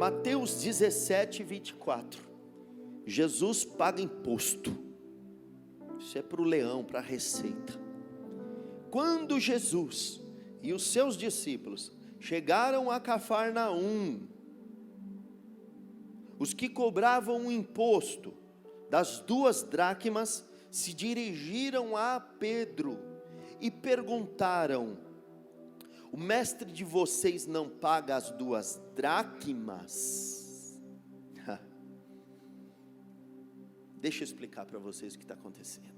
Mateus 17, 24. Jesus paga imposto. Isso é para o leão, para a receita. Quando Jesus e os seus discípulos chegaram a Cafarnaum, os que cobravam o imposto das 2 dracmas se dirigiram a Pedro e perguntaram: o mestre de vocês não paga as 2 dracmas? Deixa eu explicar para vocês o que está acontecendo.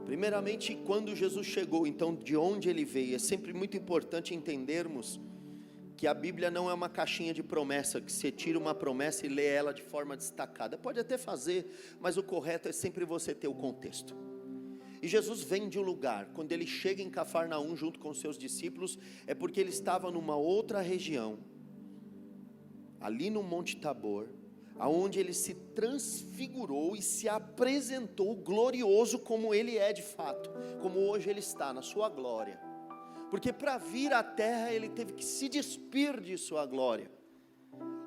Primeiramente, quando Jesus chegou, então de onde ele veio? É sempre muito importante entendermos que a Bíblia não é uma caixinha de promessa, que você tira uma promessa e lê ela de forma destacada. Pode até fazer, mas o correto é sempre você ter o contexto. E Jesus vem de um lugar, quando ele chega em Cafarnaum junto com os seus discípulos, é porque ele estava numa outra região, ali no Monte Tabor, aonde ele se transfigurou e se apresentou glorioso como ele é de fato, como hoje ele está na sua glória, porque para vir à terra ele teve que se despir de sua glória.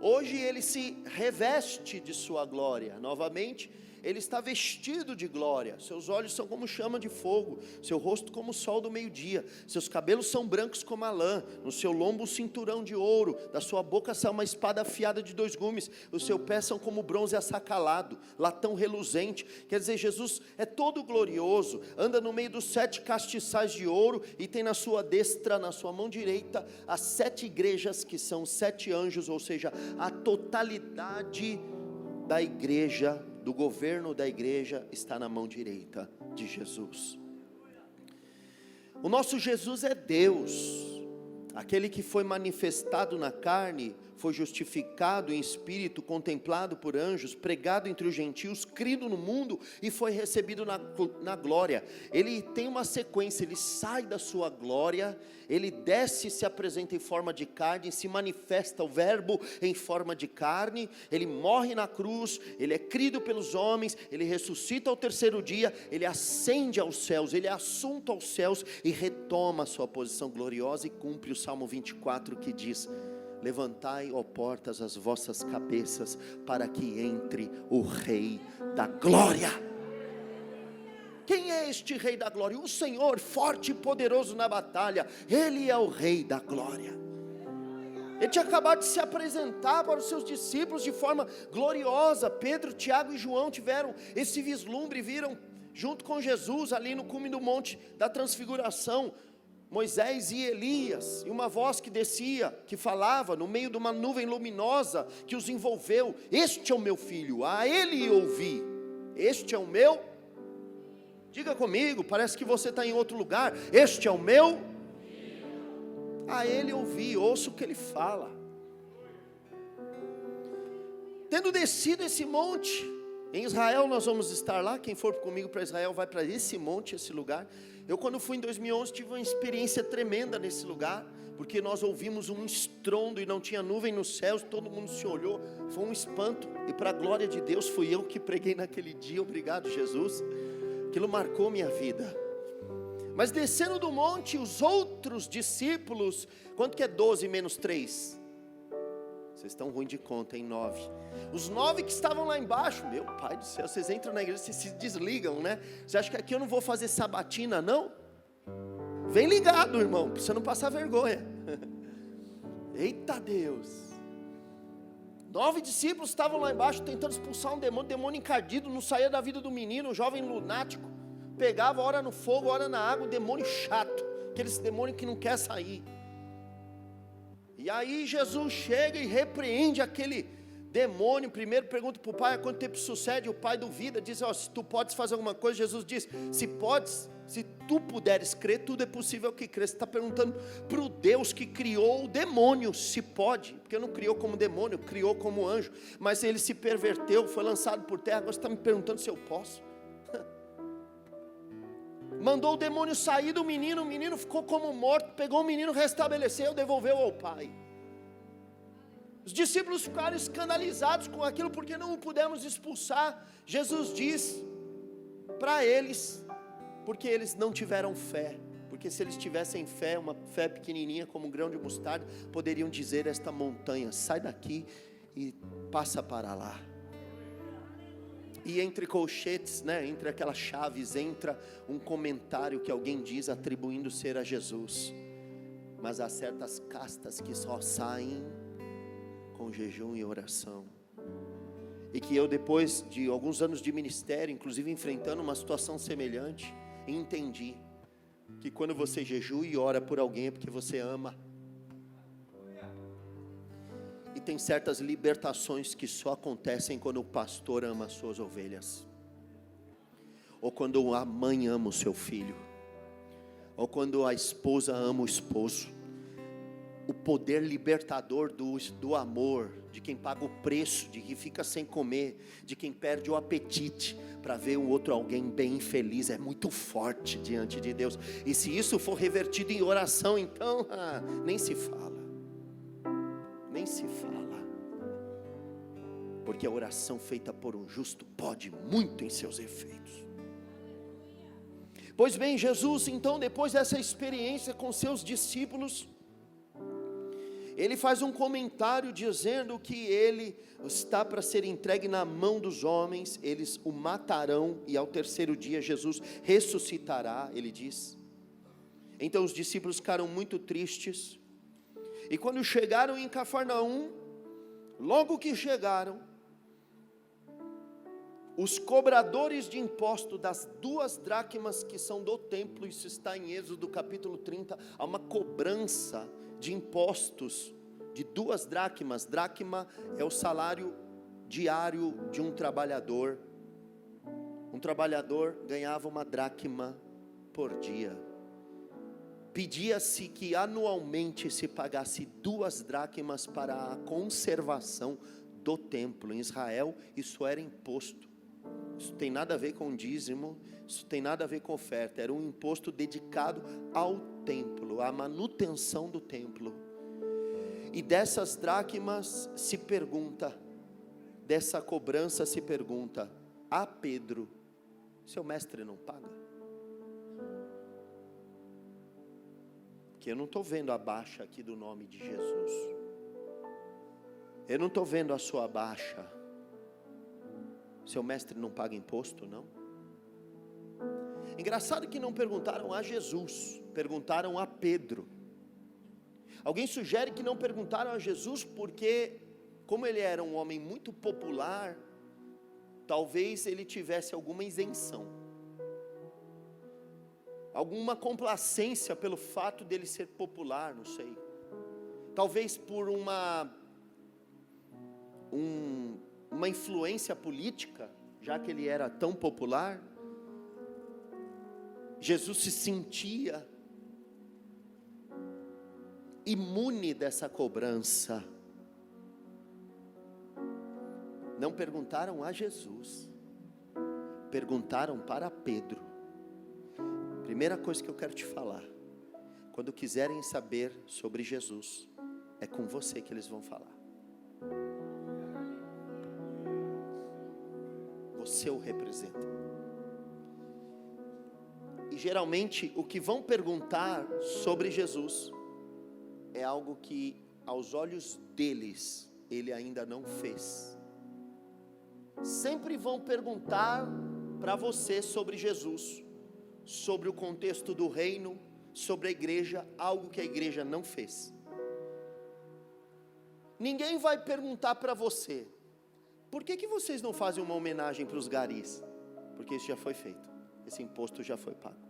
Hoje ele se reveste de sua glória novamente. Ele está vestido de glória, seus olhos são como chama de fogo, seu rosto como o sol do meio-dia, seus cabelos são brancos como a lã, no seu lombo um cinturão de ouro, da sua boca sai uma espada afiada de 2 gumes, os seus pés são como bronze assacalado, latão reluzente. Quer dizer, Jesus é todo glorioso, anda no meio dos 7 castiçais de ouro, e tem na sua destra, na sua mão direita, as 7 igrejas, que são 7 anjos, ou seja, a totalidade da igreja, do governo da igreja, está na mão direita de Jesus. O nosso Jesus é Deus, aquele que foi manifestado na carne, foi justificado em espírito, contemplado por anjos, pregado entre os gentios, crido no mundo e foi recebido na glória. Ele tem uma sequência, ele sai da sua glória, ele desce e se apresenta em forma de carne, se manifesta o verbo em forma de carne, ele morre na cruz, ele é crido pelos homens, ele ressuscita ao 3º dia, ele ascende aos céus, ele é assunto aos céus e retoma a sua posição gloriosa e cumpre o Salmo 24 que diz: levantai, ó portas, as vossas cabeças, para que entre o Rei da Glória. Quem é este Rei da Glória? O Senhor, forte e poderoso na batalha. Ele é o Rei da Glória. Ele tinha acabado de se apresentar para os seus discípulos de forma gloriosa. Pedro, Tiago e João tiveram esse vislumbre, viram junto com Jesus ali no cume do monte da transfiguração, Moisés e Elias, e uma voz que descia, que falava no meio de uma nuvem luminosa que os envolveu: este é o meu filho, a ele ouvi. Este é o meu, diga comigo, parece que você está em outro lugar. Este é o meu, a ele ouvi, ouça o que ele fala. Tendo descido esse monte, em Israel nós vamos estar lá, quem for comigo para Israel vai para esse monte, esse lugar. Eu, quando fui em 2011, tive uma experiência tremenda nesse lugar, porque nós ouvimos um estrondo e não tinha nuvem nos céus, todo mundo se olhou, foi um espanto, e para a glória de Deus, fui eu que preguei naquele dia. Obrigado, Jesus, aquilo marcou minha vida. Mas descendo do monte, os outros discípulos, quanto que é 12 menos 3? Vocês estão ruim de conta, em 9. Os 9 que estavam lá embaixo, meu pai do céu, vocês entram na igreja, vocês se desligam, né? Você acha que aqui eu não vou fazer sabatina, não? Vem ligado, irmão, para você não passar vergonha. Eita Deus. 9 discípulos estavam lá embaixo tentando expulsar um demônio encardido, não saía da vida do menino, um jovem lunático. Pegava hora no fogo, hora na água, um demônio chato, aquele demônio que não quer sair. E aí Jesus chega e repreende aquele demônio. Primeiro pergunta para o pai: há quanto tempo sucede? O pai duvida, diz: ó, se tu podes fazer alguma coisa. Jesus diz: se podes, se tu puderes crer, tudo é possível que crer. Você está perguntando para o Deus que criou o demônio se pode, porque não criou como demônio, criou como anjo, mas ele se perverteu, foi lançado por terra. Agora você está me perguntando se eu posso? Mandou o demônio sair do menino, o menino ficou como morto, pegou o menino, restabeleceu, devolveu ao pai. Os discípulos ficaram escandalizados com aquilo, porque não o pudemos expulsar. Jesus diz para eles: porque eles não tiveram fé, Porque se eles tivessem fé, uma fé pequenininha como um grão de mostarda, poderiam dizer a esta montanha: sai daqui e passa para lá. E entre colchetes, entre aquelas chaves, entra um comentário que alguém diz atribuindo ser a Jesus. Mas há certas castas que só saem com jejum e oração. E que eu, depois de alguns anos de ministério, inclusive enfrentando uma situação semelhante, entendi que quando você jejua e ora por alguém é porque você ama. E tem certas libertações que só acontecem quando o pastor ama as suas ovelhas, ou quando a mãe ama o seu filho, ou quando a esposa ama o esposo. O poder libertador do amor, de quem paga o preço, de quem fica sem comer, de quem perde o apetite para ver o outro alguém bem infeliz, é muito forte diante de Deus. E se isso for revertido em oração, então nem se fala. Nem se fala, porque a oração feita por um justo pode muito em seus efeitos. Pois bem, Jesus então, depois dessa experiência com seus discípulos, ele faz um comentário dizendo que ele está para ser entregue na mão dos homens, eles o matarão e ao terceiro dia Jesus ressuscitará, ele diz. Então os discípulos ficaram muito tristes. E quando chegaram em Cafarnaum, logo que chegaram, os cobradores de imposto das 2 dracmas que são do templo, isso está em Êxodo capítulo 30, há uma cobrança de impostos de 2 dracmas. Dracma é o salário diário de um trabalhador. Um trabalhador ganhava 1 dracma por dia. Pedia-se que anualmente se pagasse 2 dracmas para a conservação do templo. Em Israel isso era imposto. Isso tem nada a ver com dízimo, isso tem nada a ver com oferta. Era um imposto dedicado ao templo, à manutenção do templo. E dessas dracmas se pergunta, dessa cobrança se pergunta a Pedro: seu mestre não paga? Eu não estou vendo a baixa aqui do nome de Jesus. Eu não estou vendo a sua baixa. Seu mestre não paga imposto, não? Engraçado que não perguntaram a Jesus, perguntaram a Pedro. Alguém sugere que não perguntaram a Jesus porque, como ele era um homem muito popular, talvez ele tivesse alguma isenção, alguma complacência pelo fato dele ser popular, não sei. Talvez por uma influência política, já que ele era tão popular. Jesus se sentia imune dessa cobrança. Não perguntaram a Jesus, perguntaram para Pedro. Primeira coisa que eu quero te falar: quando quiserem saber sobre Jesus, é com você que eles vão falar. Você o representa. E geralmente o que vão perguntar sobre Jesus é algo que aos olhos deles ele ainda não fez. Sempre vão perguntar para você sobre Jesus, sobre o contexto do reino, sobre a igreja, algo que a igreja não fez. Ninguém vai perguntar para você: por que vocês não fazem uma homenagem para os garis? Porque isso já foi feito, esse imposto já foi pago.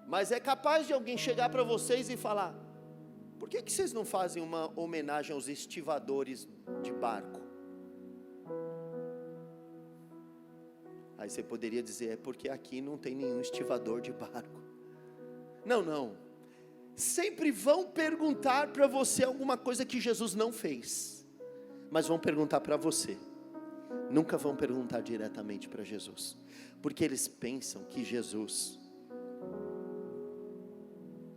Mas é capaz de alguém chegar para vocês e falar: por que vocês não fazem uma homenagem aos estivadores de barco? Aí você poderia dizer: é porque aqui não tem nenhum estivador de barco. Não. Sempre vão perguntar para você alguma coisa que Jesus não fez, mas vão perguntar para você. Nunca vão perguntar diretamente para Jesus, porque eles pensam que Jesus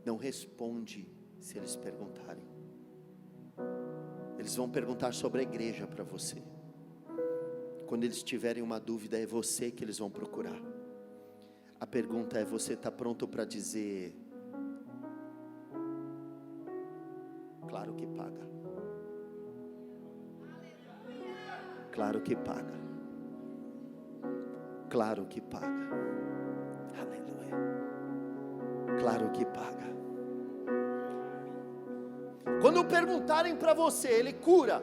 não responde se eles perguntarem. Eles vão perguntar sobre a igreja para você. Quando eles tiverem uma dúvida, é você que eles vão procurar. A pergunta é: você está pronto para dizer, claro que paga? Claro que paga. Claro que paga. Aleluia. Claro que paga. Quando perguntarem para você, ele cura?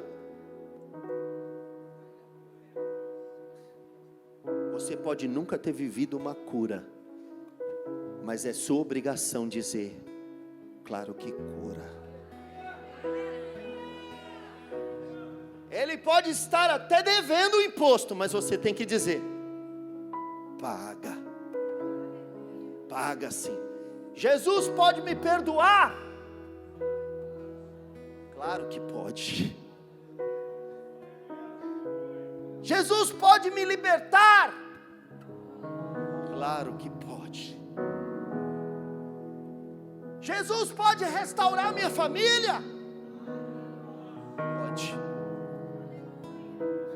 Você pode nunca ter vivido uma cura, mas é sua obrigação dizer, claro que cura. Ele pode estar até devendo o imposto, mas você tem que dizer, paga. Paga sim. Jesus pode me perdoar? Claro que pode. Jesus pode me libertar? Claro que pode. Jesus pode restaurar minha família? Pode.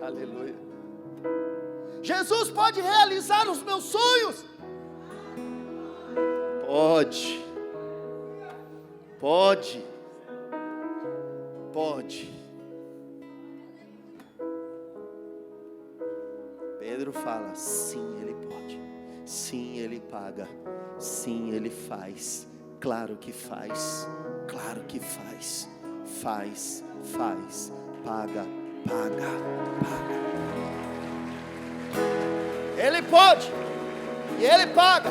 Aleluia. Jesus pode realizar os meus sonhos? Pode. Pode. Pode. Pedro fala, sim, ele pode. Sim, ele paga. Sim, ele faz. Claro que faz. Claro que faz. Faz, faz. Paga, paga, paga. Ele pode. E ele paga.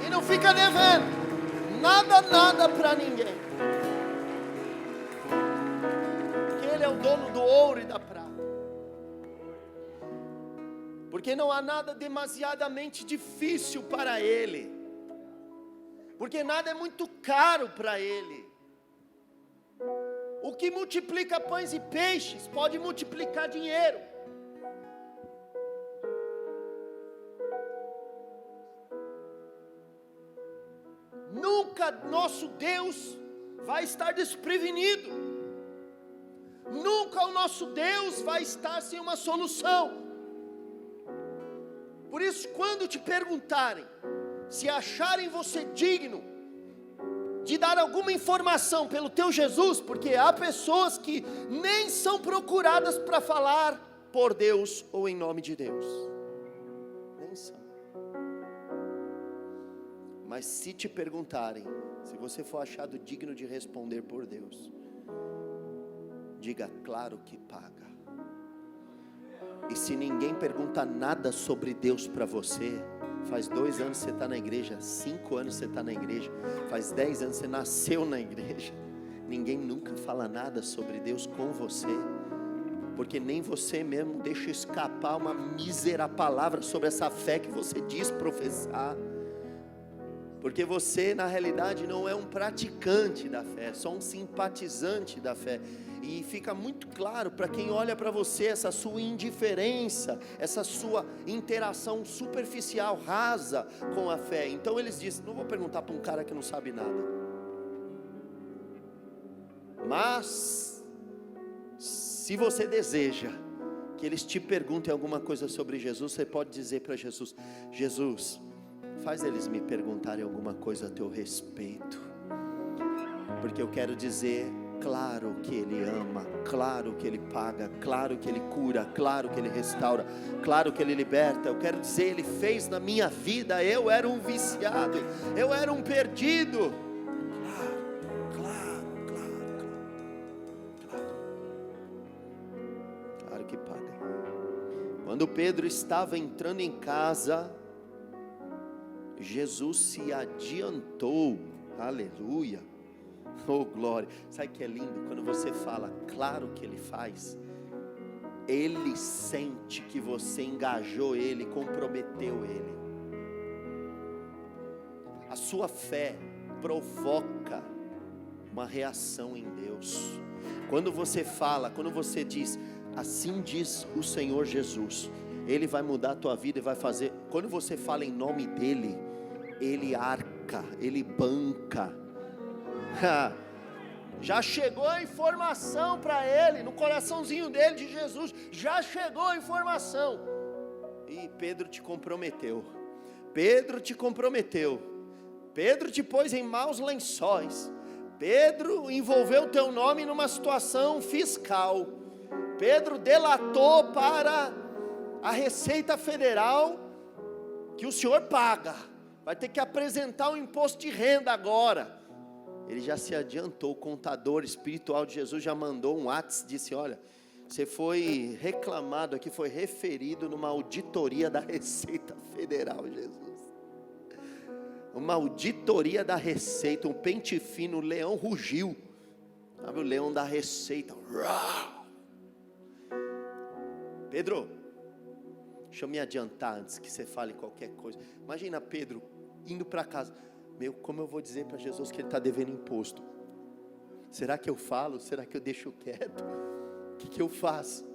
E não fica devendo. Nada para ninguém. Porque ele é o dono do ouro e da prata. Porque não há nada demasiadamente difícil para ele. Porque nada é muito caro para ele. O que multiplica pães e peixes pode multiplicar dinheiro. Nunca nosso Deus vai estar desprevenido. Nunca o nosso Deus vai estar sem uma solução. Por isso, quando te perguntarem, se acharem você digno de dar alguma informação pelo teu Jesus, porque há pessoas que nem são procuradas para falar por Deus ou em nome de Deus, nem são. Mas se te perguntarem, se você for achado digno de responder por Deus, diga, claro que paga. E se ninguém pergunta nada sobre Deus para você, faz 2 anos você está na igreja, 5 anos você está na igreja, faz 10 anos você nasceu na igreja, ninguém nunca fala nada sobre Deus com você, porque nem você mesmo deixa escapar uma mísera palavra sobre essa fé que você diz professar, porque você na realidade não é um praticante da fé, é só um simpatizante da fé. E fica muito claro para quem olha para você essa sua indiferença, essa sua interação superficial, rasa com a fé. Então eles dizem, não vou perguntar para um cara que não sabe nada. Mas, se você deseja que eles te perguntem alguma coisa sobre Jesus, você pode dizer para Jesus, Jesus, faz eles me perguntarem alguma coisa a teu respeito. Porque eu quero dizer, claro que Ele ama, claro que Ele paga, claro que Ele cura, claro que Ele restaura, claro que Ele liberta. Eu quero dizer, Ele fez na minha vida, eu era um viciado, eu era um perdido. Claro que paga. Quando Pedro estava entrando em casa, Jesus se adiantou, aleluia. Oh glória, sabe que é lindo? Quando você fala, claro que Ele faz, Ele sente que você engajou Ele, comprometeu Ele. A sua fé provoca uma reação em Deus. Quando você fala, quando você diz, assim diz o Senhor Jesus, Ele vai mudar a tua vida e vai fazer. Quando você fala em nome dEle, Ele arca, Ele banca. Já chegou a informação para ele, no coraçãozinho dele, de Jesus, já chegou a informação, e Pedro te comprometeu, Pedro te comprometeu, Pedro te pôs em maus lençóis, Pedro envolveu teu nome numa situação fiscal, Pedro delatou para a Receita Federal que o senhor paga, vai ter que apresentar o imposto de renda agora. Ele já se adiantou, o contador espiritual de Jesus já mandou um WhatsApp, disse: olha, você foi reclamado aqui, foi referido numa auditoria da Receita Federal, Jesus. Uma auditoria da Receita, um pente fino, o leão rugiu. Sabe o leão da Receita? Pedro, deixa eu me adiantar antes que você fale qualquer coisa. Imagina Pedro indo para casa. Como eu vou dizer para Jesus que ele está devendo imposto? Será que eu falo? Será que eu deixo quieto? O que eu faço?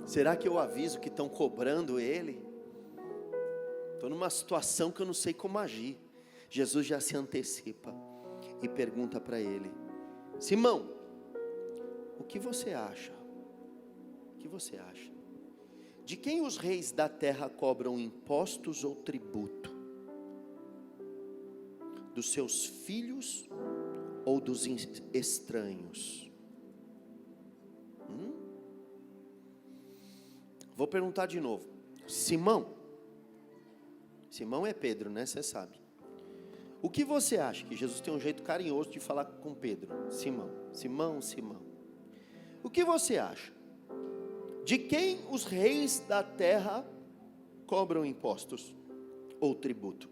Será que eu aviso que estão cobrando ele? Estou numa situação que eu não sei como agir. Jesus já se antecipa e pergunta para ele: Simão, o que você acha? O que você acha? De quem os reis da terra cobram impostos ou tributo? Dos seus filhos ou dos estranhos? Vou perguntar de novo. Simão é Pedro, né? Você sabe. O que você acha? Que Jesus tem um jeito carinhoso de falar com Pedro. Simão. O que você acha? De quem os reis da terra cobram impostos ou tributo?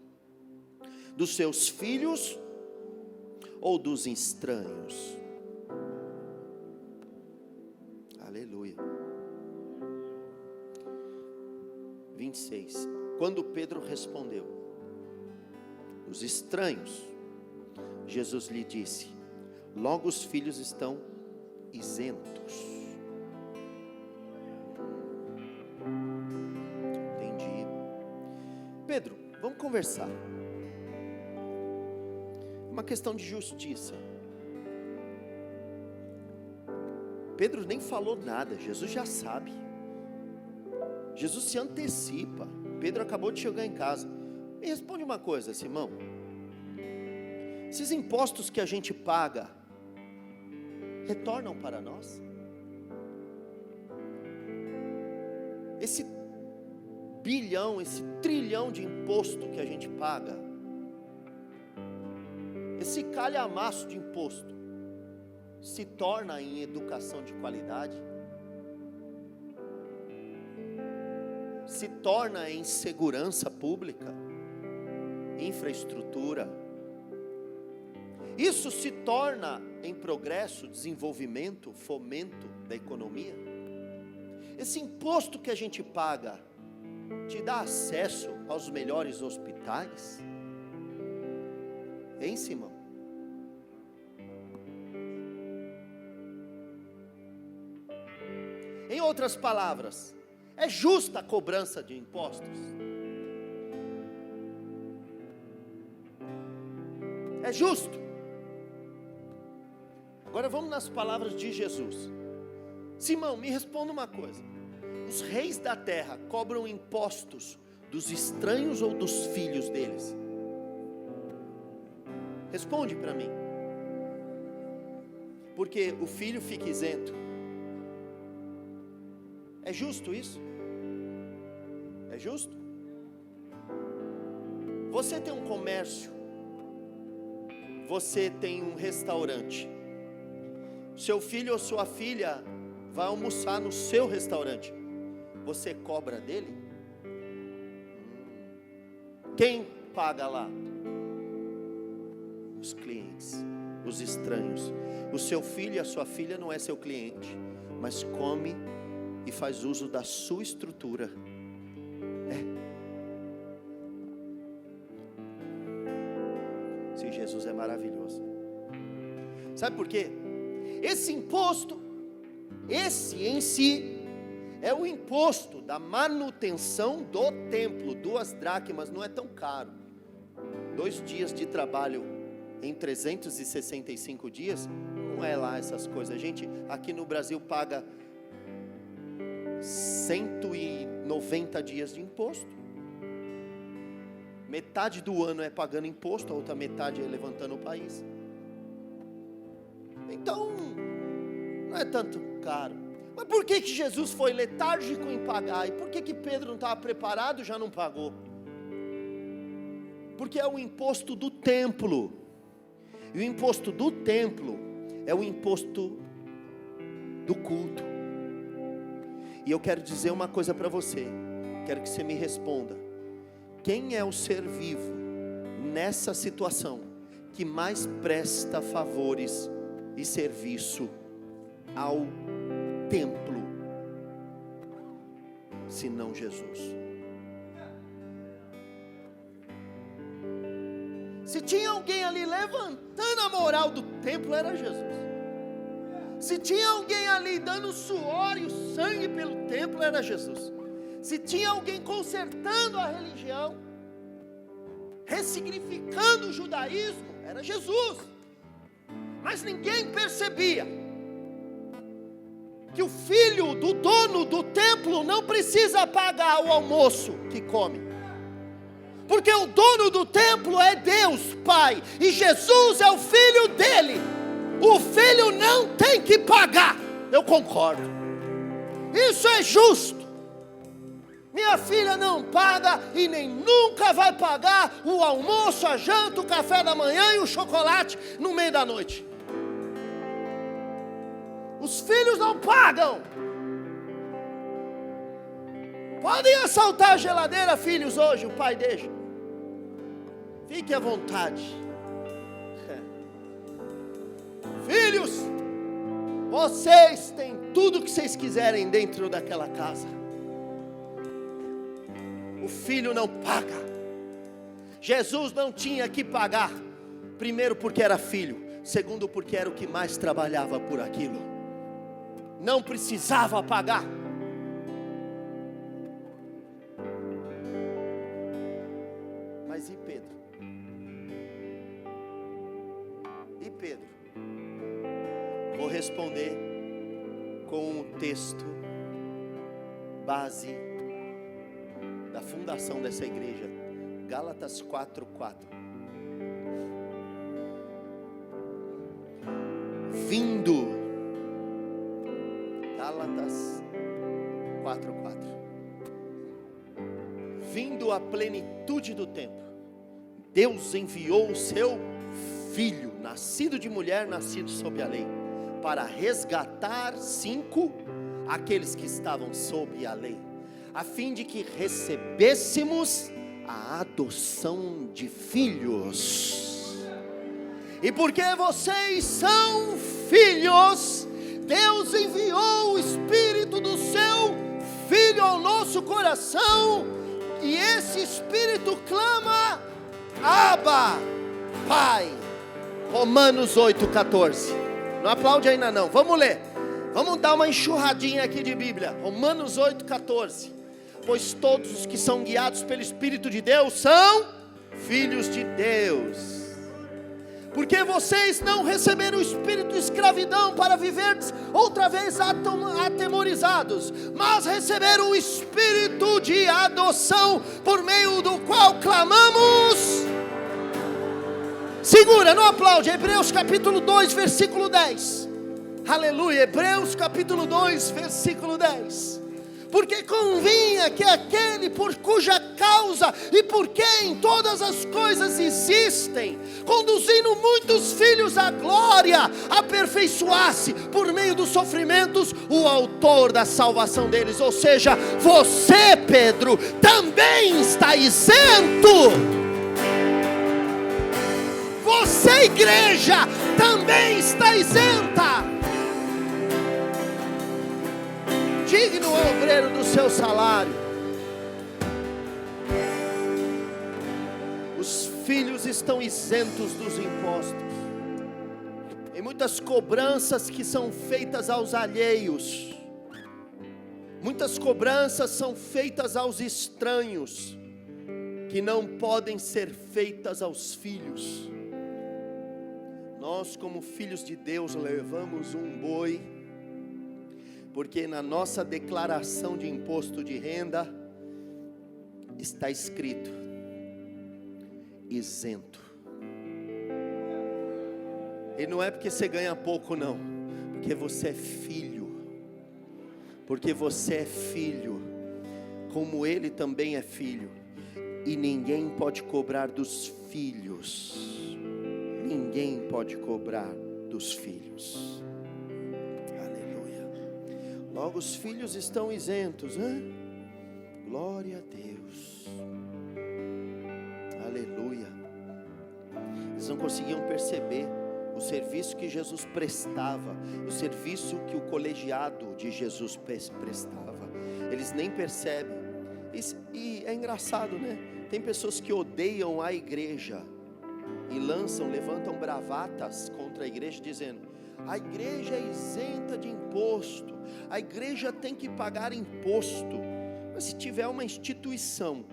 Dos seus filhos ou dos estranhos? Aleluia. 26. Quando Pedro respondeu: os estranhos, Jesus lhe disse: logo os filhos estão isentos. Entendi. Pedro, vamos conversar. Uma questão de justiça. Pedro nem falou nada, Jesus já sabe. Jesus se antecipa. Pedro acabou de chegar em casa. Me responde uma coisa, Simão. Esses impostos que a gente paga retornam para nós? Esse bilhão, esse trilhão de imposto que a gente paga, esse calhamaço de imposto, se torna em educação de qualidade? Se torna em segurança pública, infraestrutura? Isso se torna em progresso, desenvolvimento, fomento da economia? Esse imposto que a gente paga te dá acesso aos melhores hospitais? Hein, Simão? Em outras palavras, é justa a cobrança de impostos? É justo? Agora vamos nas palavras de Jesus. Simão, me responda uma coisa. Os reis da terra cobram impostos dos estranhos ou dos filhos deles? Responde para mim. Porque o filho fica isento. É justo isso? É justo? Você tem um comércio, você tem um restaurante, seu filho ou sua filha vai almoçar no seu restaurante, você cobra dele? Quem paga lá? Os clientes, os estranhos. O seu filho e a sua filha não é seu cliente, mas come e faz uso da sua estrutura. Sim, Jesus é maravilhoso. Sabe por quê? Esse imposto, esse em si, é o imposto da manutenção do templo. 2 dracmas não é tão caro. 2 dias de trabalho em 365 dias, não é lá essas coisas. A gente aqui no Brasil paga 190 dias de imposto. Metade do ano é pagando imposto, a outra metade é levantando o país. Então, não é tanto caro. Mas por que Jesus foi letárgico em pagar? E por que Pedro não estava preparado e já não pagou? Porque é o imposto do templo. E o imposto do templo é o imposto do culto. E eu quero dizer uma coisa para você. Quero que você me responda. Quem é o ser vivo nessa situação que mais presta favores e serviço ao templo, senão Jesus? Se tinha alguém ali levantando a moral do templo, era Jesus. Se tinha alguém ali dando suor e o sangue pelo templo, era Jesus. Se tinha alguém consertando a religião, ressignificando o judaísmo, era Jesus. Mas ninguém percebia que o filho do dono do templo não precisa pagar o almoço que come, porque o dono do templo é Deus Pai, e Jesus é o filho dele. O filho não tem que pagar. Eu concordo, isso é justo. Minha filha não paga e nem nunca vai pagar o almoço, a janta, o café da manhã e o chocolate no meio da noite. Os filhos não pagam. Podem assaltar a geladeira, filhos, hoje o pai deixa. Fique à vontade. Filhos, vocês têm tudo que vocês quiserem dentro daquela casa. O filho não paga. Jesus não tinha que pagar. Primeiro porque era filho. Segundo porque era o que mais trabalhava por aquilo. Não precisava pagar. Mas e Pedro? E Pedro? Vou responder com o texto base da fundação dessa igreja, Gálatas 4:4. Vindo, Gálatas 4:4. Vindo a plenitude do tempo, Deus enviou o seu filho, nascido de mulher, nascido sob a lei, para resgatar 5 aqueles que estavam sob a lei, a fim de que recebêssemos a adoção de filhos. E porque vocês são filhos, Deus enviou o Espírito do seu Filho ao nosso coração, e esse Espírito clama: Abba, Pai. Romanos 8:14. Não aplaude ainda não, vamos ler. Vamos dar uma enxurradinha aqui de Bíblia. Romanos 8:14. Pois todos os que são guiados pelo Espírito de Deus são filhos de Deus. Porque vocês não receberam o espírito de escravidão para viverdes outra vez atemorizados, mas receberam o espírito de adoção, por meio do qual clamamos. Segura, não aplaude. Hebreus capítulo 2, versículo 10. Aleluia. Hebreus capítulo 2, versículo 10. Porque convinha que aquele por cuja causa e por quem todas as coisas existem, conduzindo muitos filhos à glória, aperfeiçoasse por meio dos sofrimentos o autor da salvação deles. Ou seja, você, Pedro, também está isento. Você, igreja, também está isenta. Digno é o obreiro do seu salário. Os filhos estão isentos dos impostos. Tem muitas cobranças que são feitas aos alheios. Muitas cobranças são feitas aos estranhos, que não podem ser feitas aos filhos. Nós, como filhos de Deus, levamos um boi, Porque na nossa declaração de imposto de renda está escrito: isento. E não é porque você ganha pouco, não, porque você é filho. Porque você é filho, como ele também é filho. E ninguém pode cobrar dos filhos. Ninguém pode cobrar dos filhos. Aleluia. Logo os filhos estão isentos, hein? Glória a Deus. Aleluia. Eles não conseguiam perceber o serviço que Jesus prestava, o serviço que o colegiado de Jesus prestava. Eles nem percebem. E é engraçado, né? Tem pessoas que odeiam a igreja e levantam bravatas contra a igreja, dizendo: a igreja é isenta de imposto, a igreja tem que pagar imposto. Mas se tiver uma instituição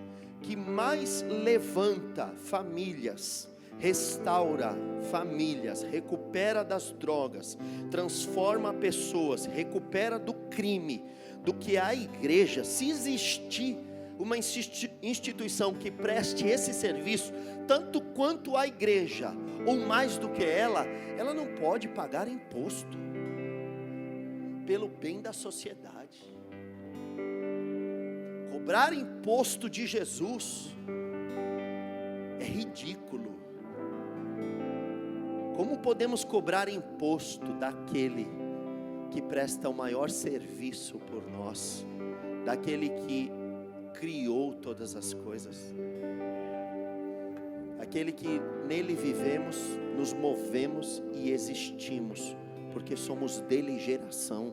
que mais levanta famílias, restaura famílias, recupera das drogas, transforma pessoas, recupera do crime, do que a igreja, se existir uma instituição que preste esse serviço, tanto quanto a igreja, ou mais do que ela não pode pagar imposto, pelo bem da sociedade. Cobrar imposto de Jesus é ridículo. Como podemos cobrar imposto daquele que presta o maior serviço por nós, daquele que criou todas as coisas, aquele que nele vivemos, nos movemos e existimos, porque somos dele geração,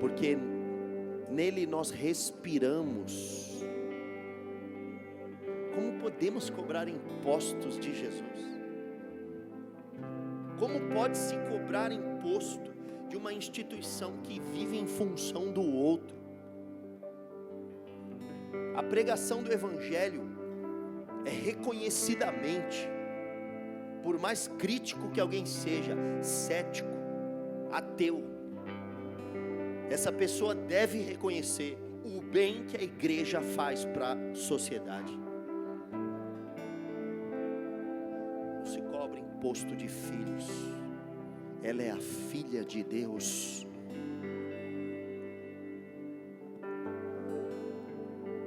porque nele nós respiramos. Como podemos cobrar impostos de Jesus? Como pode se cobrar imposto de uma instituição que vive em função do outro? A pregação do Evangelho é reconhecidamente, por mais crítico que alguém seja, cético, ateu, essa pessoa deve reconhecer o bem que a igreja faz para a sociedade. Não se cobra imposto de filhos, ela é a filha de Deus.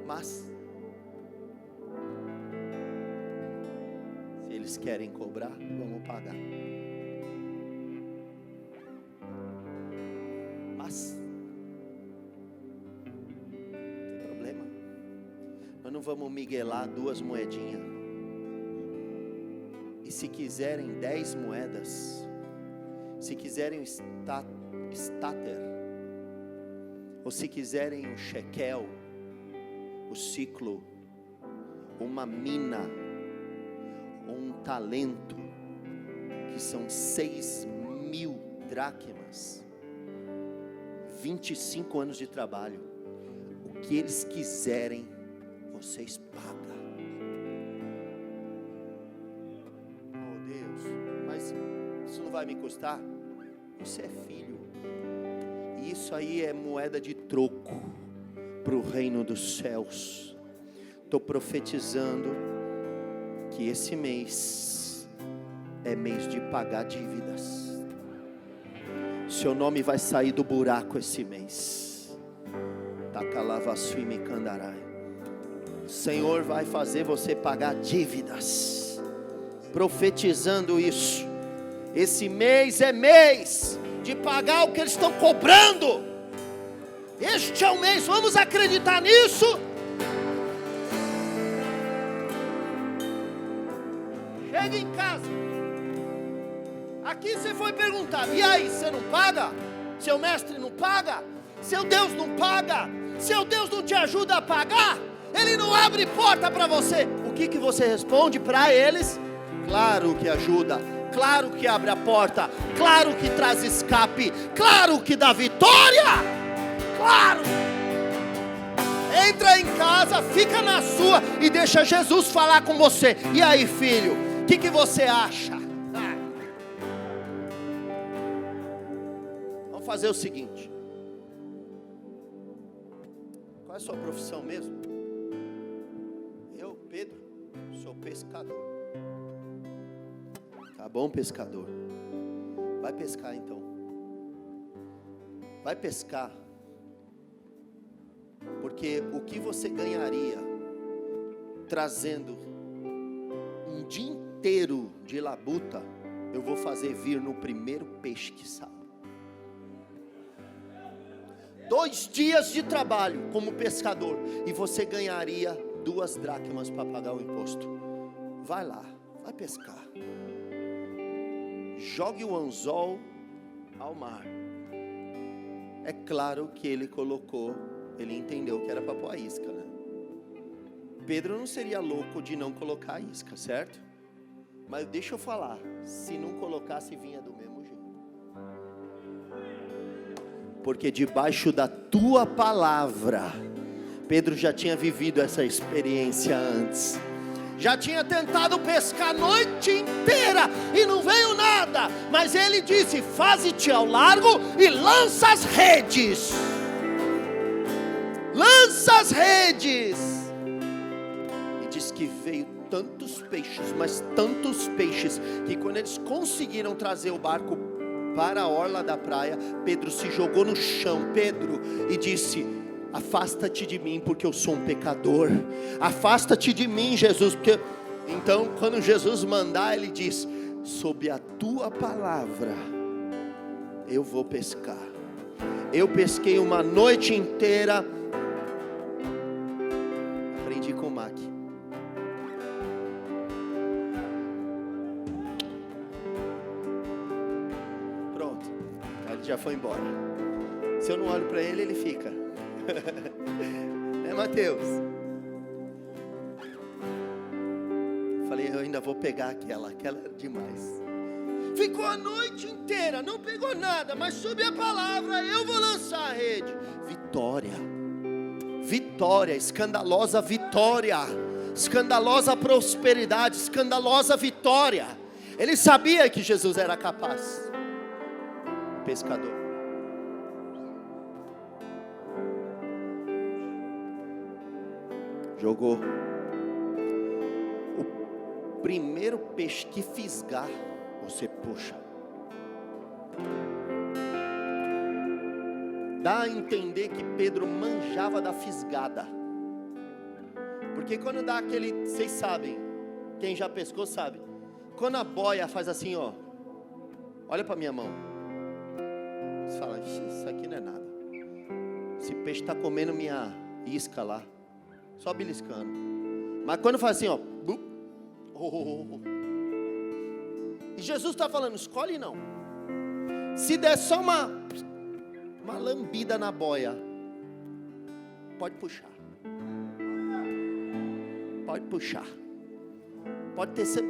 Mas se eles querem cobrar, vamos pagar. Mas não tem problema, nós não vamos miguelar 2 moedinhas. E se quiserem 10 moedas, se quiserem o stater, ou se quiserem o shekel, o ciclo, uma mina, um talento, que são 6.000 dracmas, 25 anos de trabalho, o que eles quiserem, vocês pagam. Oh Deus, mas isso não vai me custar? Você é filho, e isso aí é moeda de troco para o reino dos céus. Estou profetizando que esse mês é mês de pagar dívidas. Seu nome vai sair do buraco esse mês. O Senhor vai fazer você pagar dívidas. Profetizando isso. Esse mês é mês de pagar o que eles estão cobrando. Este é o mês, vamos acreditar nisso? Chega em casa, aqui você foi perguntar, e aí, você não paga? Seu mestre não paga? Seu Deus não paga? Seu Deus não te ajuda a pagar? Ele não abre porta para você? O que você responde para eles? Claro que ajuda, claro que abre a porta, claro que traz escape, claro que dá vitória. Claro, entra em casa, fica na sua e deixa Jesus falar com você. E aí, filho, o que você acha? Vamos fazer o seguinte. Qual é a sua profissão mesmo? Eu, Pedro, sou pescador. Tá bom, pescador. Vai pescar então. Vai pescar. Porque o que você ganharia trazendo um dia inteiro de labuta, eu vou fazer vir no primeiro peixe que sai. 2 dias de trabalho como pescador, e você ganharia 2 dracmas para pagar o imposto. Vai lá, vai pescar. Jogue o anzol ao mar. É claro que ele entendeu que era para pôr a isca, né? Pedro não seria louco de não colocar a isca, certo? Mas deixa eu falar, se não colocasse, vinha do mesmo jeito. Porque debaixo da tua palavra, Pedro já tinha vivido essa experiência antes. Já tinha tentado pescar a noite inteira e não veio nada. Mas ele disse: faze-te ao largo e lança as redes. Lança as redes. E diz que veio tantos peixes, mas tantos peixes, que quando eles conseguiram trazer o barco para a orla da praia, Pedro se jogou no chão, e disse: afasta-te de mim, porque eu sou um pecador. Afasta-te de mim, Jesus, porque... Então, quando Jesus mandar, ele diz: sob a tua palavra eu vou pescar. Eu pesquei uma noite inteira. Aprendi com o Mac. Pronto, ele já foi embora. Se eu não olho para ele, ele fica. Né, Mateus? Falei, eu ainda vou pegar aquela é demais. Ficou a noite inteira, não pegou nada, mas sob a palavra eu vou lançar a rede. Vitória, vitória, escandalosa vitória, escandalosa prosperidade, escandalosa vitória. Ele sabia que Jesus era capaz. Pescador. Jogou. O primeiro peixe que fisgar, você puxa. Dá a entender que Pedro manjava da fisgada. Porque quando dá aquele, vocês sabem, quem já pescou sabe. Quando a boia faz assim, ó, olha para minha mão. Você fala, isso aqui não é nada. Esse peixe está comendo minha isca lá. Só beliscando. Mas quando faz assim, ó, e Jesus está falando, escolhe não. Se der só uma lambida na boia, pode puxar. Pode puxar. Pode ter sido.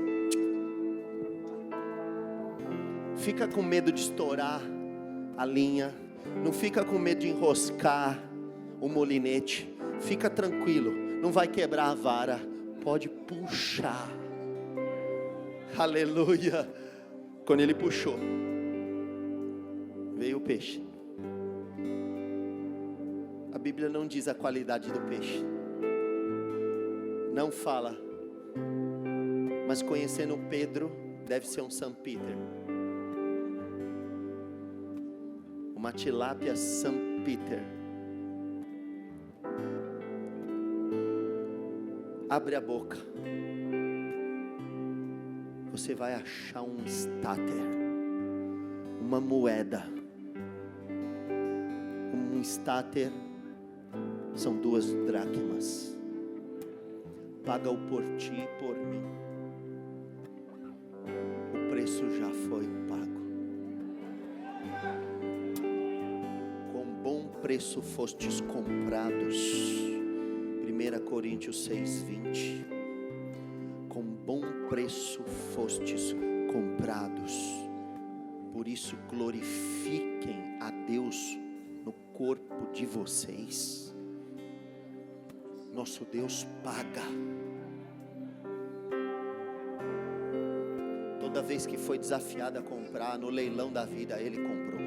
Fica com medo de estourar a linha. Não fica com medo de enroscar o molinete. Fica tranquilo, não vai quebrar a vara. Pode puxar. Aleluia. Quando ele puxou, veio o peixe. A Bíblia não diz a qualidade do peixe, não fala. Mas conhecendo Pedro, deve ser um St. Peter, uma tilápia St. Peter. Abre a boca. Você vai achar um stater, uma moeda. Um stater são 2 dracmas. Paga-o por ti e por mim. O preço já foi pago. Com bom preço fostes comprados. 1 Coríntios 6:20. Com bom preço fostes comprados. Por isso glorifiquem a Deus no corpo de vocês. Nosso Deus paga. Toda vez que foi desafiado a comprar no leilão da vida, Ele comprou.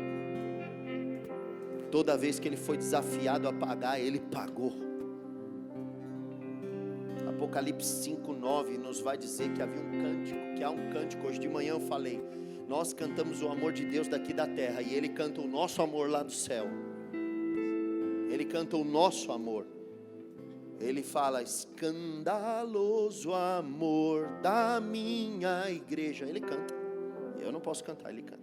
Toda vez que ele foi desafiado a pagar, ele pagou. Apocalipse 5:9 nos vai dizer que havia um cântico, que há um cântico. Hoje de manhã eu falei, nós cantamos o amor de Deus daqui da terra, e ele canta o nosso amor lá do céu. Ele canta o nosso amor. Ele fala, escandaloso amor da minha igreja. Ele canta, eu não posso cantar, ele canta.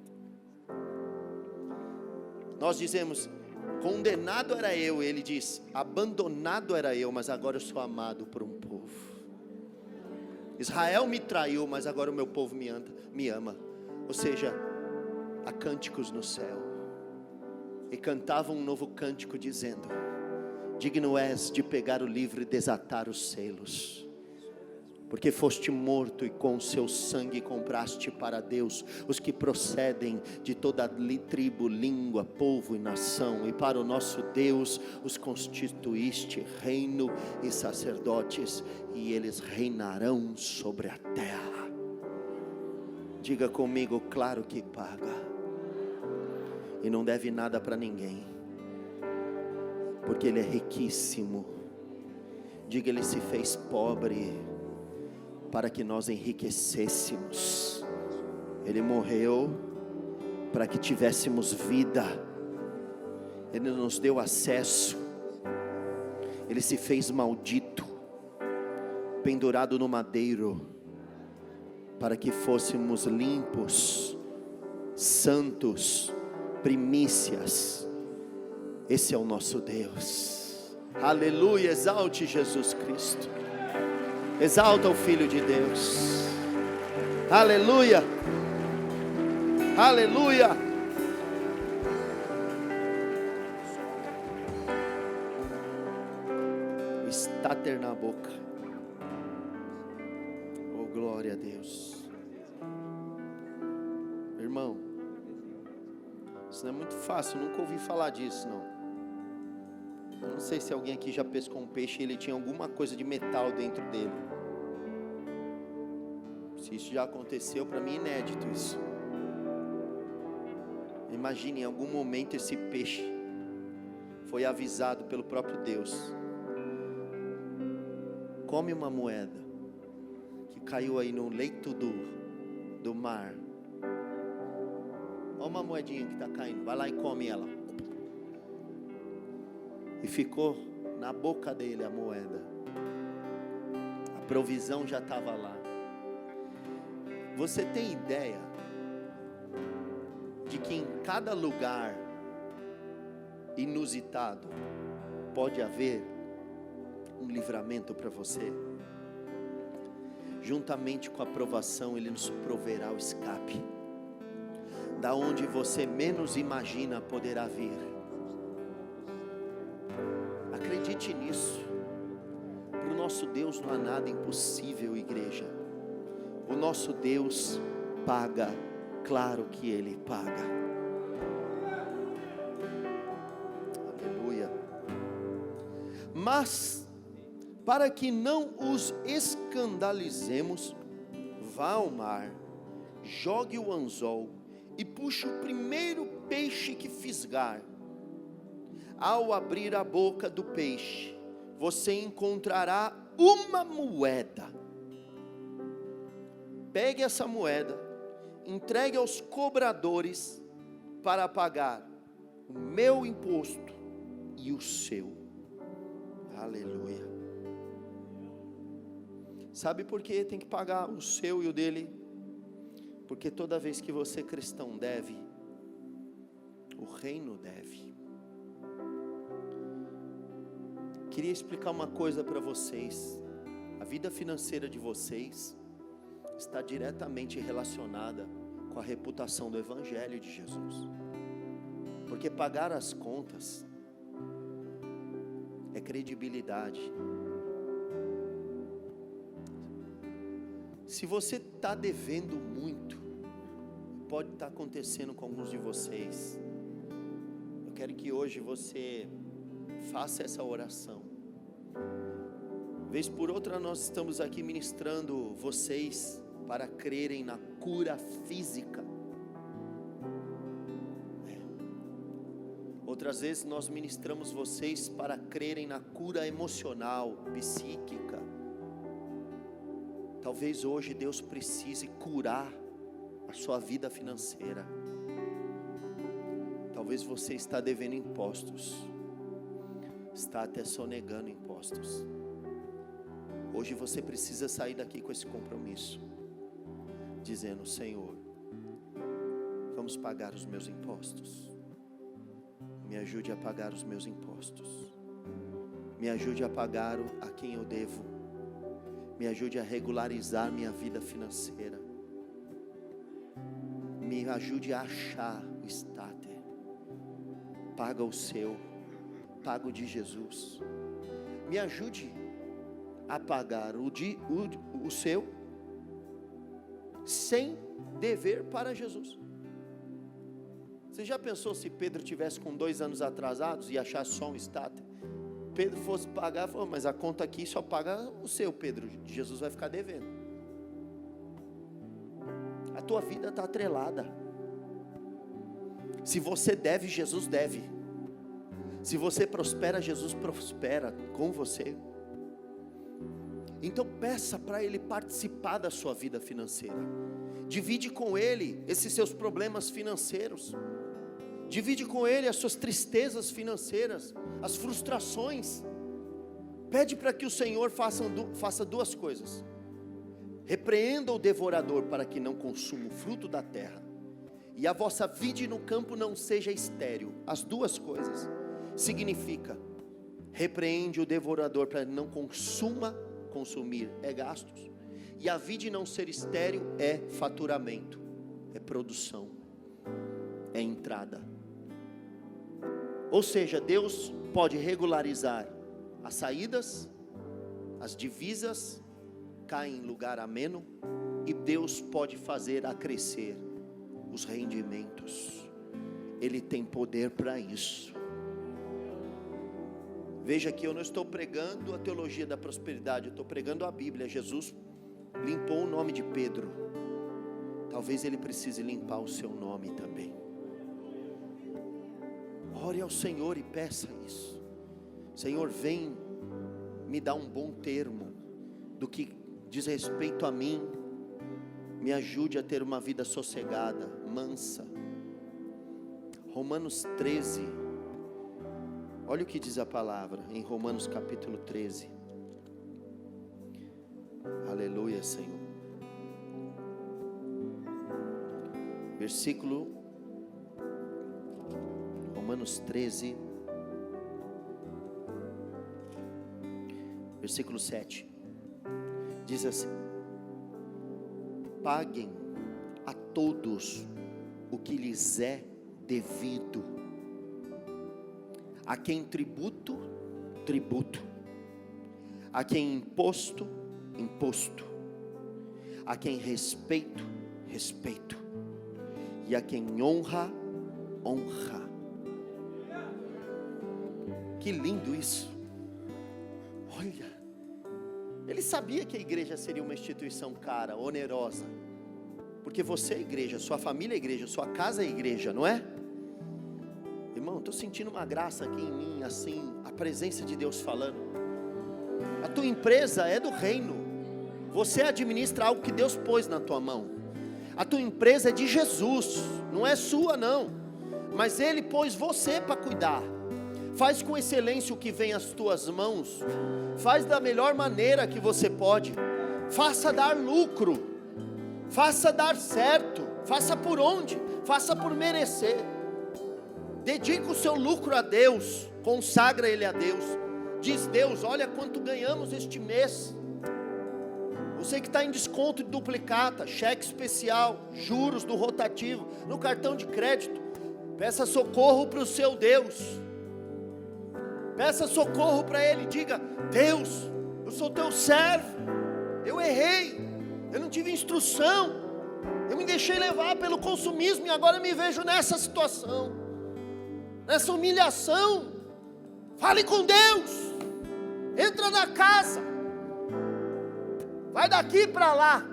Nós dizemos, condenado era eu, ele diz, abandonado era eu, mas agora eu sou amado por um povo. Israel me traiu, mas agora o meu povo me ama. Ou seja, há cânticos no céu. E cantavam um novo cântico dizendo, digno és de pegar o livro e desatar os selos, porque foste morto e com seu sangue compraste para Deus os que procedem de toda tribo, língua, povo e nação, e para o nosso Deus os constituíste reino e sacerdotes, e eles reinarão sobre a terra. Diga comigo, claro que paga, e não deve nada para ninguém, porque ele é riquíssimo. Diga, ele se fez pobre para que nós enriquecêssemos. Ele morreu para que tivéssemos vida. Ele nos deu acesso. Ele se fez maldito, pendurado no madeiro, para que fôssemos limpos, santos, primícias. Esse é o nosso Deus. Aleluia, exalte Jesus Cristo. Exalta o Filho de Deus. Aleluia. Aleluia. O estáter na boca. Oh, glória a Deus. Irmão, isso não é muito fácil, eu nunca ouvi falar disso não. Eu não sei se alguém aqui já pescou um peixe e ele tinha alguma coisa de metal dentro dele. Se isso já aconteceu, para mim é inédito isso. Imagine, em algum momento esse peixe foi avisado pelo próprio Deus. Come uma moeda que caiu aí no leito do mar. Olha uma moedinha que está caindo, vai lá e come ela. E ficou na boca dele a moeda. A provisão já estava lá. Você tem ideia de que em cada lugar inusitado pode haver um livramento para você? Juntamente com a provação, ele nos proverá o escape. Da onde você menos imagina poderá vir. Acredite nisso. Para o nosso Deus não há nada impossível, igreja. O nosso Deus paga, claro que Ele paga. Aleluia. Mas, para que não os escandalizemos, vá ao mar, jogue o anzol e puxe o primeiro peixe que fisgar. Ao abrir a boca do peixe, você encontrará uma moeda. Pegue essa moeda, entregue aos cobradores para pagar o meu imposto e o seu. Aleluia. Sabe por que tem que pagar o seu e o dele? Porque toda vez que você cristão deve, o reino deve. Queria explicar uma coisa para vocês. A vida financeira de vocês está diretamente relacionada com a reputação do Evangelho de Jesus. Porque pagar as contas é credibilidade. Se você está devendo muito, pode estar acontecendo com alguns de vocês. Eu quero que hoje você faça essa oração. Vez por outra nós estamos aqui ministrando vocês para crerem na cura física. Outras vezes nós ministramos vocês para crerem na cura emocional, psíquica. Talvez hoje Deus precise curar a sua vida financeira. Talvez você está devendo impostos, está até sonegando impostos. Hoje você precisa sair daqui com esse compromisso, dizendo: Senhor, vamos pagar os meus impostos. Me ajude a pagar os meus impostos. Me ajude a pagar a quem eu devo. Me ajude a regularizar minha vida financeira. Me ajude a achar o estáter. Paga o seu, paga o de Jesus. Me ajude a pagar o seu, sem dever para Jesus. Você já pensou se Pedro tivesse com 2 anos atrasados e achasse só um estáter? Pedro fosse pagar, falou: mas a conta aqui só paga o seu, Pedro. Jesus vai ficar devendo. A tua vida está atrelada. Se você deve, Jesus deve. Se você prospera, Jesus prospera com você. Então peça para Ele participar da sua vida financeira. Divide com Ele esses seus problemas financeiros. Divide com Ele as suas tristezas financeiras, as frustrações. Pede para que o Senhor faça 2 coisas: repreenda o devorador para que não consuma o fruto da terra, e a vossa vide no campo não seja estéril. As 2 coisas significa: repreende o devorador para que não consumir é gastos, e a vide não ser estéril é faturamento, é produção, é entrada. Ou seja, Deus pode regularizar as saídas, as divisas caem em lugar ameno, e Deus pode fazer acrescer os rendimentos. Ele tem poder para isso. Veja que eu não estou pregando a teologia da prosperidade, eu estou pregando a Bíblia. Jesus limpou o nome de Pedro. Talvez Ele precise limpar o seu nome também. Ore ao Senhor e peça isso. Senhor, vem me dar um bom termo do que diz respeito a mim. Me ajude a ter uma vida sossegada, mansa. Romanos 13. Olha o que diz a palavra em Romanos capítulo 13. Aleluia, Senhor. Versículo Romanos 13, versículo 7. Diz assim: paguem a todos o que lhes é devido. A quem tributo, tributo. A quem imposto, imposto. A quem respeito, respeito. E a quem honra, honra. Que lindo isso. Olha, ele sabia que a igreja seria uma instituição cara, onerosa, porque você é igreja, sua família é igreja, sua casa é igreja, não é? Irmão, estou sentindo uma graça aqui em mim, assim, a presença de Deus falando. A tua empresa é do reino, você administra algo que Deus pôs na tua mão. A tua empresa é de Jesus, não é sua não, mas Ele pôs você para cuidar. Faz com excelência o que vem às tuas mãos, faz da melhor maneira que você pode, faça dar lucro, faça dar certo, faça por onde, faça por merecer, dedica o seu lucro a Deus, consagra ele a Deus, diz: Deus, olha quanto ganhamos este mês. Você que está em desconto de duplicata, cheque especial, juros do rotativo, no cartão de crédito, peça socorro para o seu Deus. Peça socorro para Ele, diga: Deus, eu sou teu servo, eu errei, eu não tive instrução, eu me deixei levar pelo consumismo e agora me vejo nessa situação, nessa humilhação. Fale com Deus, entra na casa, vai daqui para lá.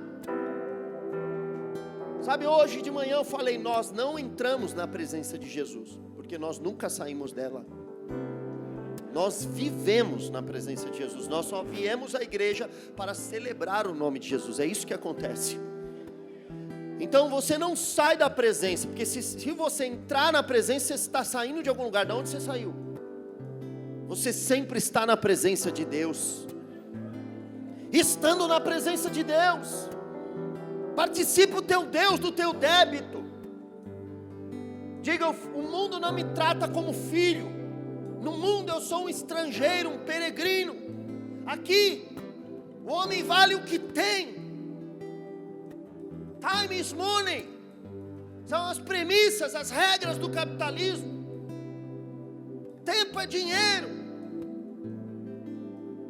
Sabe, hoje de manhã eu falei, nós não entramos na presença de Jesus, porque nós nunca saímos dela. Nós vivemos na presença de Jesus. Nós só viemos à igreja para celebrar o nome de Jesus. É isso que acontece. Então você não sai da presença, porque se você entrar na presença, você está saindo de algum lugar. De onde você saiu? Você sempre está na presença de Deus. Estando na presença de Deus, participa o teu Deus do teu débito. Diga, o mundo não me trata como filho. No mundo eu sou um estrangeiro, um peregrino. Aqui, o homem vale o que tem. Time is money. São as premissas, as regras do capitalismo. Tempo é dinheiro.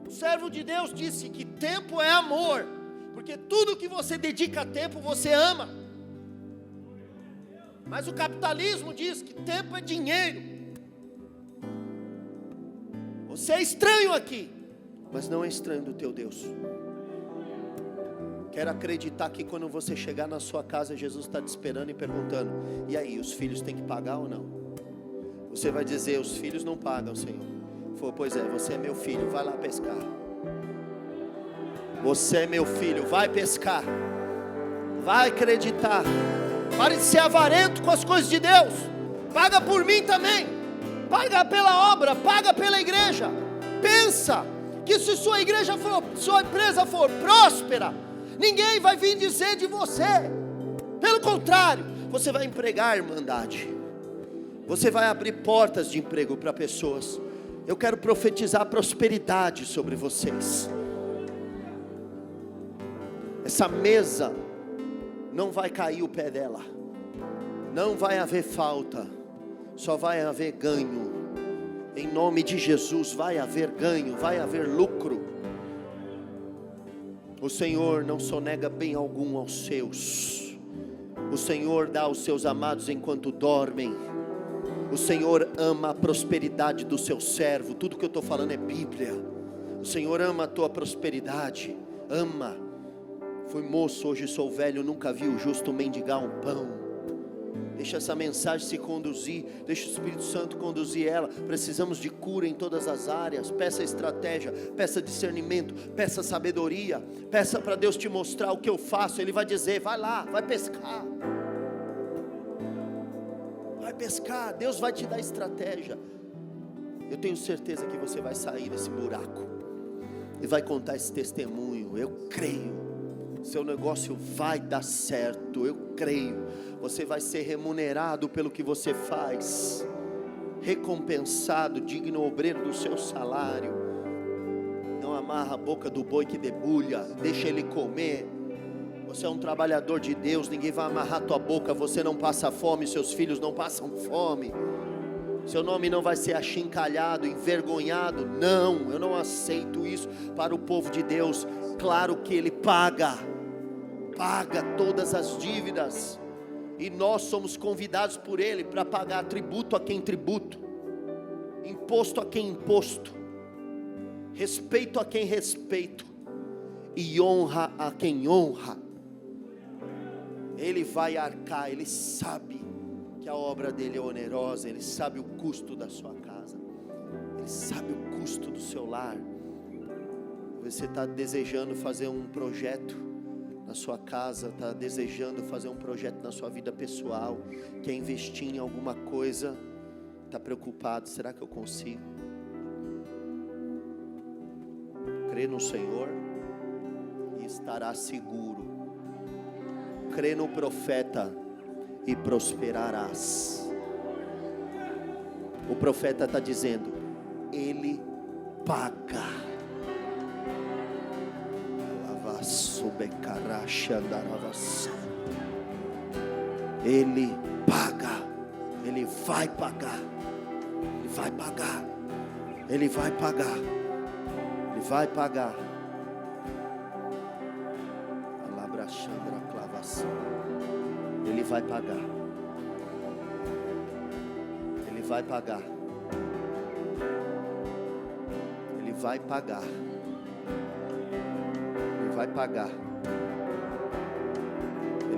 O servo de Deus disse que tempo é amor, porque tudo que você dedica a tempo, você ama. Mas o capitalismo diz que tempo é dinheiro. Você é estranho aqui, mas não é estranho do teu Deus. Quero acreditar que quando você chegar na sua casa, Jesus está te esperando e perguntando: e aí, os filhos têm que pagar ou não? Você vai dizer: os filhos não pagam, Senhor. Falou: pois é, você é meu filho, vai lá pescar. Você é meu filho, vai pescar. Vai acreditar. Pare de ser avarento com as coisas de Deus. Paga por mim também. Paga pela obra, paga pela igreja. Pensa que se sua empresa for próspera, ninguém vai vir dizer de você. Pelo contrário, você vai empregar a irmandade. Você vai abrir portas de emprego para pessoas. Eu quero profetizar prosperidade sobre vocês. Essa mesa não vai cair o pé dela. Não vai haver falta. Só vai haver ganho. Em nome de Jesus vai haver ganho, vai haver lucro. O Senhor não sonega bem algum aos seus. O Senhor dá aos seus amados enquanto dormem. O Senhor ama a prosperidade do seu servo. Tudo que eu estou falando é Bíblia. O Senhor ama a tua prosperidade. Ama. Fui moço, hoje sou velho, nunca vi o justo mendigar um pão. Deixa essa mensagem se conduzir, deixa o Espírito Santo conduzir ela. Precisamos de cura em todas as áreas. Peça estratégia, peça discernimento, peça sabedoria. Peça para Deus te mostrar o que eu faço. Ele vai dizer: vai lá, vai pescar. Vai pescar, Deus vai te dar estratégia. Eu tenho certeza que você vai sair desse buraco e vai contar esse testemunho. Eu creio. Seu negócio vai dar certo, eu creio. Você vai ser remunerado pelo que você faz, recompensado, digno obreiro do seu salário. Não amarra a boca do boi que debulha, deixa ele comer. Você é um trabalhador de Deus, ninguém vai amarrar tua boca. Você não passa fome, seus filhos não passam fome. Seu nome não vai ser achincalhado, envergonhado. Não, eu não aceito isso para o povo de Deus. Claro que Ele paga todas as dívidas, e nós somos convidados por Ele para pagar tributo a quem tributo, imposto a quem imposto, respeito a quem respeito, e honra a quem honra. Ele vai arcar, Ele sabe que a obra dele é onerosa, Ele sabe o custo da sua casa, Ele sabe o custo do seu lar. Você está desejando fazer um projeto na sua casa, está desejando fazer um projeto na sua vida pessoal, quer investir em alguma coisa, está preocupado: será que eu consigo? Crê no Senhor e estará seguro. Crê no profeta e prosperarás. O profeta está dizendo: Ele paga. Ele paga. Ele vai pagar. Ele vai pagar. Ele vai pagar. Ele vai pagar. Ele vai pagar. Ele vai pagar. Ele vai pagar. Ele vai pagar.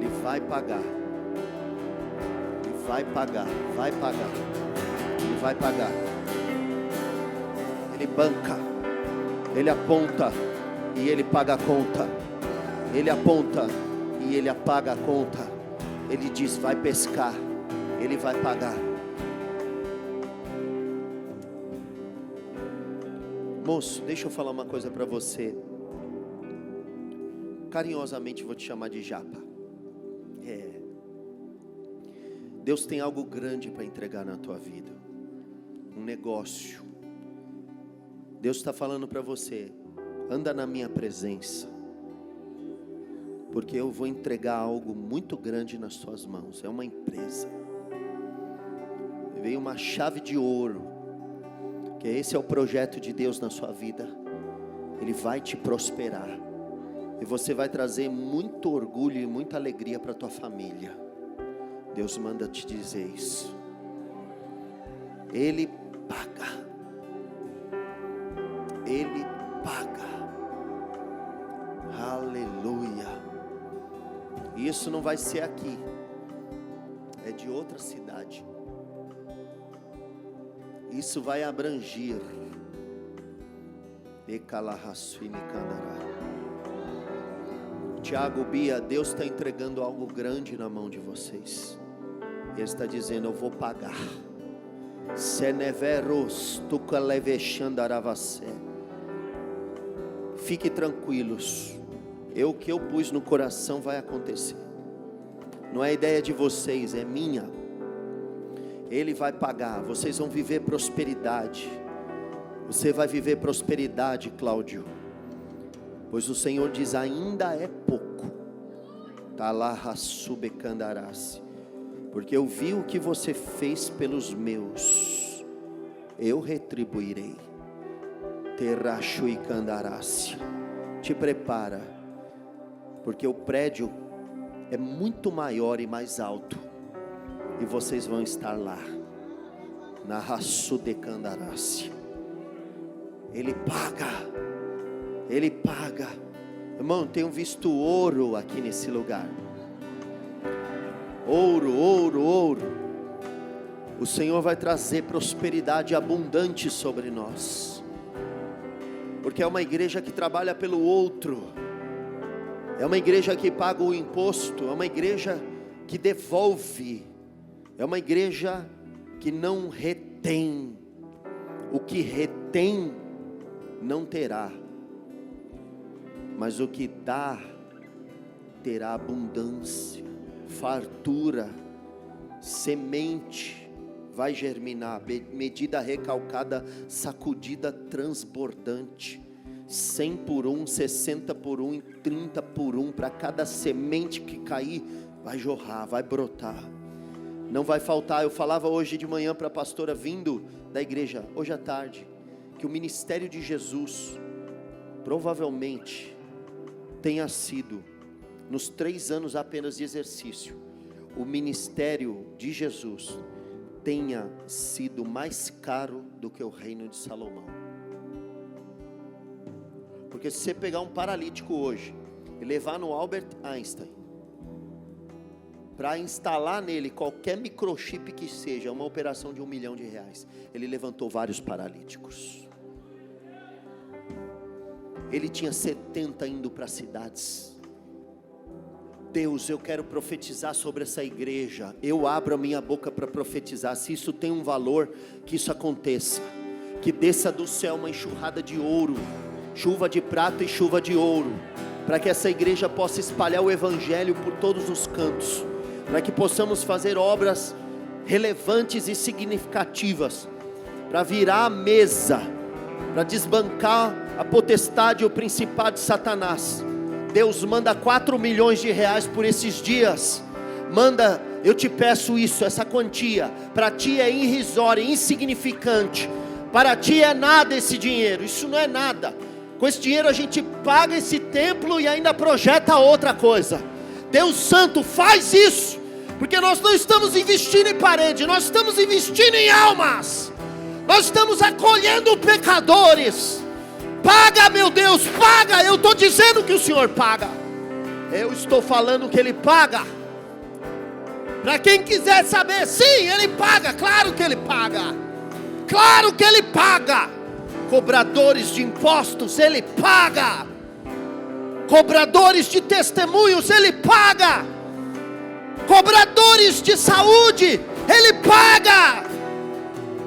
Ele vai pagar. Ele vai pagar, vai pagar. Ele vai pagar. Ele banca, ele aponta e ele paga a conta. Ele aponta e ele apaga a conta. Ele diz: vai pescar, ele vai pagar. Moço, deixa eu falar uma coisa para você. Carinhosamente vou te chamar de Japa. Deus tem algo grande para entregar na tua vida. Um negócio. Deus está falando para você: anda na minha presença, porque eu vou entregar algo muito grande nas tuas mãos. É uma empresa. Veio uma chave de ouro, que esse é o projeto de Deus na sua vida. Ele vai te prosperar, e você vai trazer muito orgulho e muita alegria para a tua família. Deus manda te dizer isso. Ele paga. Ele paga. Aleluia. E isso não vai ser aqui, é de outra cidade. Isso vai abranger. Tiago, Bia, Deus está entregando algo grande na mão de vocês. Ele está dizendo: eu vou pagar. Fique tranquilos. O que eu pus no coração vai acontecer. Não é ideia de vocês, é minha. Ele vai pagar. Vocês vão viver prosperidade. Você vai viver prosperidade, Cláudio. Pois o Senhor diz: ainda é pouco. Porque eu vi o que você fez pelos meus, eu retribuirei. Te prepara, porque o prédio é muito maior e mais alto, e vocês vão estar lá. Na Rassudecandarace. Ele paga. Ele paga. Irmão, tenho visto ouro aqui nesse lugar. Ouro, ouro, ouro. O Senhor vai trazer prosperidade abundante sobre nós, porque é uma igreja que trabalha pelo outro. É uma igreja que paga o imposto. É uma igreja que devolve. É uma igreja que não retém. O que retém não terá, mas o que dá terá abundância, fartura, semente vai germinar, medida recalcada, sacudida, transbordante, 100 por 1, 60 por 1 e 30 por 1, para cada semente que cair, vai jorrar, vai brotar, não vai faltar. Eu falava hoje de manhã para a pastora vindo da igreja, hoje à tarde, que o ministério de Jesus, provavelmente, tenha sido, nos 3 anos apenas de exercício, o ministério de Jesus tenha sido mais caro do que o reino de Salomão. Porque se você pegar um paralítico hoje e levar no Albert Einstein, para instalar nele qualquer microchip que seja, uma operação de R$1 milhão, ele levantou vários paralíticos. Ele tinha 70 indo para cidades. Deus, eu quero profetizar sobre essa igreja. Eu abro a minha boca para profetizar. Se isso tem um valor, que isso aconteça. Que desça do céu uma enxurrada de ouro, chuva de prata e chuva de ouro, para que essa igreja possa espalhar o evangelho por todos os cantos, para que possamos fazer obras relevantes e significativas, para virar a mesa, para desbancar a potestade e o principado de Satanás. Deus, manda R$4 milhões por esses dias. Manda, eu te peço isso, essa quantia. Para ti é irrisória, insignificante. Para ti é nada esse dinheiro. Isso não é nada. Com esse dinheiro a gente paga esse templo e ainda projeta outra coisa. Deus Santo, faz isso, porque nós não estamos investindo em parede, nós estamos investindo em almas. Nós estamos acolhendo pecadores. Paga, meu Deus, paga. Eu estou dizendo que o Senhor paga. Eu estou falando que Ele paga. Para quem quiser saber, sim, Ele paga, claro que Ele paga. Claro que Ele paga. Cobradores de impostos, Ele paga. Cobradores de testemunhos, Ele paga. Cobradores de saúde, Ele paga.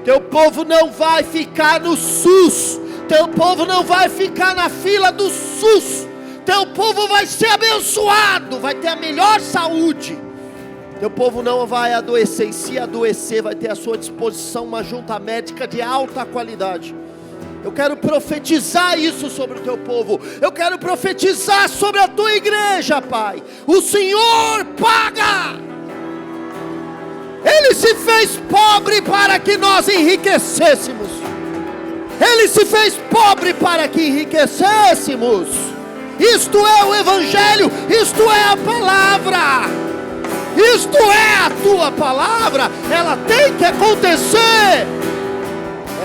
Teu povo não vai ficar no SUS. Teu povo não vai ficar na fila do SUS. Teu povo vai ser abençoado, vai ter a melhor saúde. Teu povo não vai adoecer, e se adoecer, vai ter à sua disposição uma junta médica de alta qualidade. Eu quero profetizar isso sobre o teu povo. Eu quero profetizar sobre a tua igreja, Pai. O Senhor paga. Ele se fez pobre para que nós enriquecêssemos. Ele se fez pobre para que enriquecêssemos. Isto é o Evangelho, isto é a palavra, isto é a tua palavra. Ela tem que acontecer.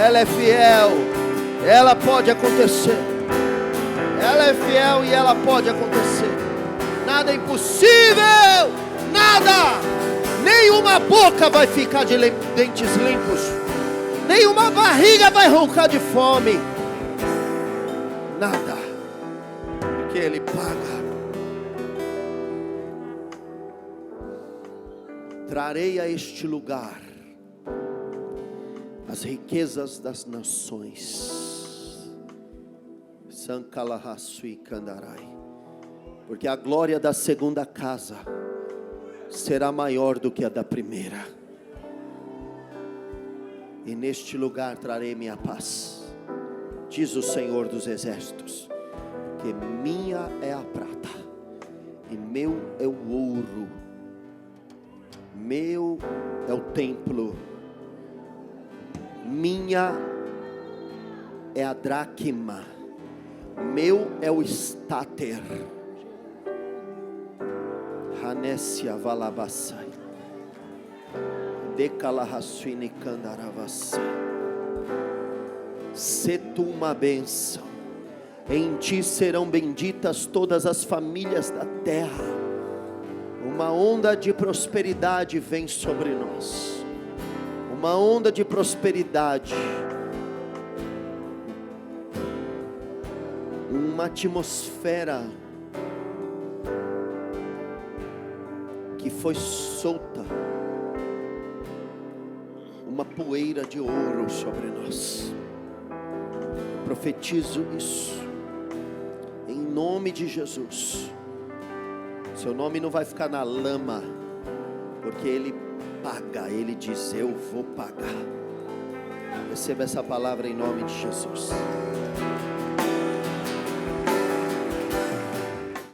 Ela é fiel, ela pode acontecer. Ela é fiel e ela pode acontecer. Nada é impossível, nada. Nenhuma boca vai ficar de dentes limpos, nenhuma barriga vai roncar de fome. Nada, porque Ele paga. Trarei a este lugar as riquezas das nações. Sankalahasui Kandarai. Porque a glória da segunda casa será maior do que a da primeira. E neste lugar trarei minha paz, diz o Senhor dos exércitos, que minha é a prata e meu é o ouro, meu é o templo, minha é a dracma, meu é o estáter. Hanessia valabassai, decalahassuine candaravasai. Se tu uma bênção, em ti serão benditas todas as famílias da terra. Uma onda de prosperidade vem sobre nós. Uma onda de prosperidade. Uma atmosfera que foi solta, uma poeira de ouro sobre nós. Eu profetizo isso em nome de Jesus. Seu nome não vai ficar na lama, porque Ele paga. Ele diz: eu vou pagar. Receba essa palavra em nome de Jesus.